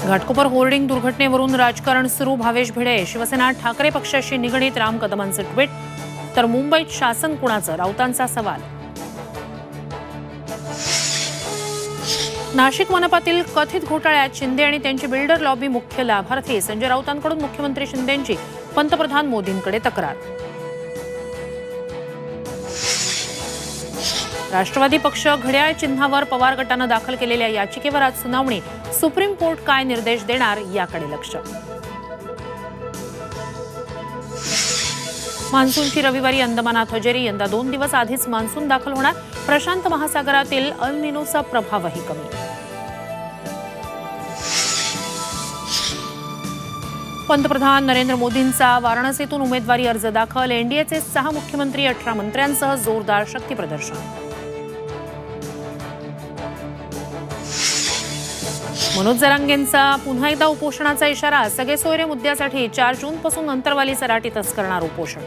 Ghatkopar hoarding दुर्घटनेवरून राजकारण सुरू. भावेश भिडे शिवसेना ठाकरे पक्षाशी निगडीत राम कदमांचे ट्विट. तर मुंबईत शासन कुणाचं, राऊतांचा सवाल. नाशिक मनपातील कथित घोटाळ्यात शिंदे आणि त्यांची बिल्डर लॉबी मुख्य लाभार्थी. संजय राऊतांकडून मुख्यमंत्री शिंदेंची पंतप्रधान मोदींकडे तक्रार. राष्ट्रवादी पक्ष घड्याळ चिन्हावर पवार गटानं दाखल केलेल्या याचिकेवर आज सुनावणी. सुप्रीम कोर्ट काय निर्देश देणार याकडे लक्ष. मान्सूनची रविवारी अंदमानात हजेरी. यंदा 2 दिवस आधीच मान्सून दाखल होणार. प्रशांत महासागरातील अल निनोचा प्रभावही कमी. पंतप्रधान नरेंद्र मोदींचा वाराणसीतून उमेदवारी अर्ज दाखल. एनडीएचे 6 मुख्यमंत्री 18 मंत्र्यांसह जोरदार शक्ती प्रदर्शन. मनोज जरांगेंचा पुन्हा एकदा उपोषणाचा इशारा. सगळे सोयरे मुद्द्यासाठी 4 जूनपासून अंतरवाली सराटीतच करणार उपोषण.